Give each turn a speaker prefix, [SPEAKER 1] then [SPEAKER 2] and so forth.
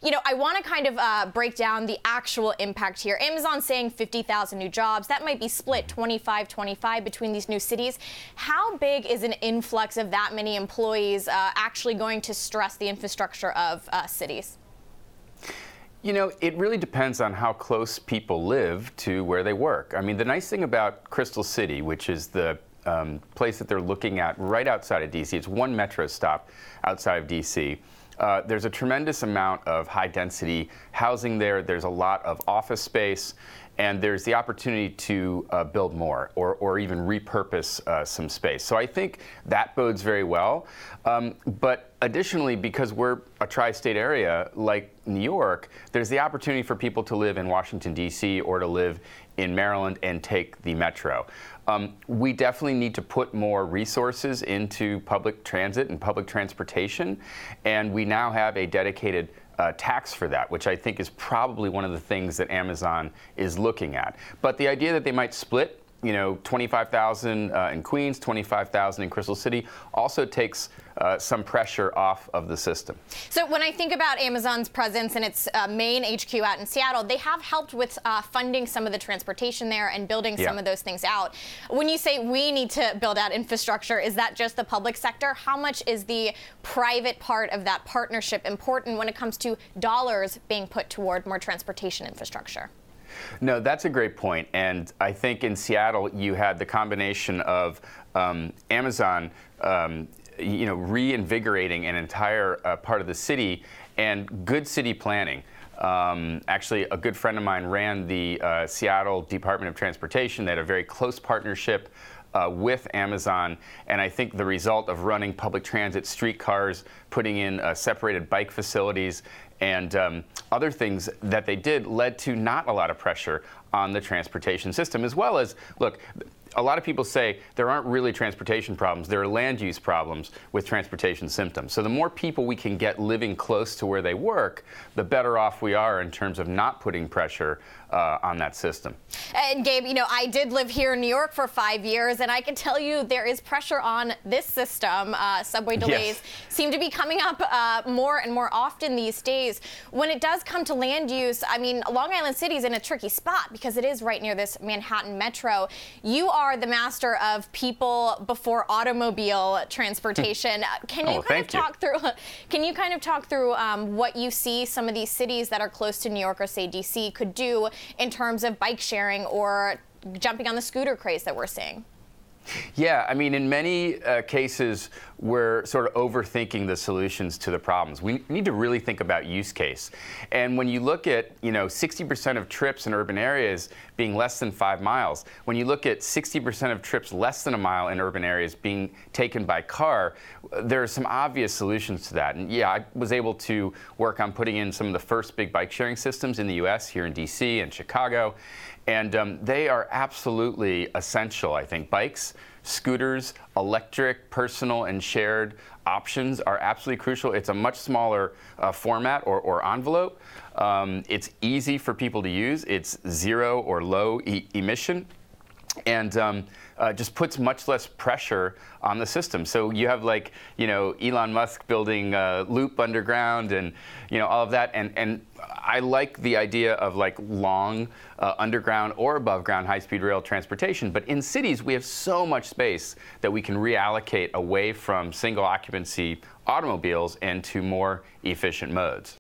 [SPEAKER 1] I want to kind of break down the actual impact here. Amazon saying 50,000 new jobs. That might be split 25-25 between these new cities. How big is an influx of that many employees actually going to stress the infrastructure of cities?
[SPEAKER 2] It really depends on how close people live to where they work. I mean, the nice thing about Crystal City, which is the place that they're looking at right outside of D.C., it's one metro stop outside of D.C., there's a tremendous amount of high-density housing there. There's a lot of office space, and there's the opportunity to build more or even repurpose some space. So I think that bodes very well. But additionally, because we're a tri-state area like New York, there's the opportunity for people to live in Washington, D.C. or to live in Maryland and take the metro. We definitely need to put more resources into public transit and public transportation, and we now have a dedicated tax for that, which I think is probably one of the things that Amazon is looking at. But the idea that they might split, 25,000 in Queens, 25,000 in Crystal City, also takes some pressure off of the system.
[SPEAKER 1] So when I think about Amazon's presence and its main HQ out in Seattle, they have helped with funding some of the transportation there and building some of those things out. When you say we need to build out infrastructure, is that just the public sector? How much is the private part of that partnership important when it comes to dollars being put toward more transportation infrastructure?
[SPEAKER 2] No, that's a great point. And I think in Seattle, you had the combination of Amazon, reinvigorating an entire part of the city and good city planning. Actually, a good friend of mine ran the Seattle Department of Transportation. They had a very close partnership with Amazon, and I think the result of running public transit, streetcars, putting in separated bike facilities, and other things that they did led to not a lot of pressure on the transportation system, as well as, look, a lot of people say there aren't really transportation problems. There are land use problems with transportation symptoms. So the more people we can get living close to where they work, the better off we are in terms of not putting pressure on that system.
[SPEAKER 1] And Gabe, I did live here in New York for 5 years, and I can tell you there is pressure on this system. Subway delays seem to be coming up more and more often these days. When it does come to land use, I mean, Long Island City is in a tricky spot because it is right near this Manhattan metro. You are the master of people before automobile transportation. Can you kind of talk through what you see some of these cities that are close to New York or say DC could do in terms of bike sharing or jumping on the scooter craze that we're seeing?
[SPEAKER 2] Yeah, I mean, in many cases, we're sort of overthinking the solutions to the problems. We need to really think about use case. And when you look at, 60% of trips in urban areas being less than 5 miles, when you look at 60% of trips less than a mile in urban areas being taken by car, there are some obvious solutions to that. And yeah, I was able to work on putting in some of the first big bike sharing systems in the US, here in DC and Chicago. And they are absolutely essential, I think. Bikes, scooters, electric, personal, and shared options are absolutely crucial. It's a much smaller format or envelope. It's easy for people to use. It's zero or low emission. And just puts much less pressure on the system. So you have Elon Musk building Loop underground and, all of that. And I like the idea of long underground or above ground high-speed rail transportation. But in cities, we have so much space that we can reallocate away from single occupancy automobiles and to more efficient modes.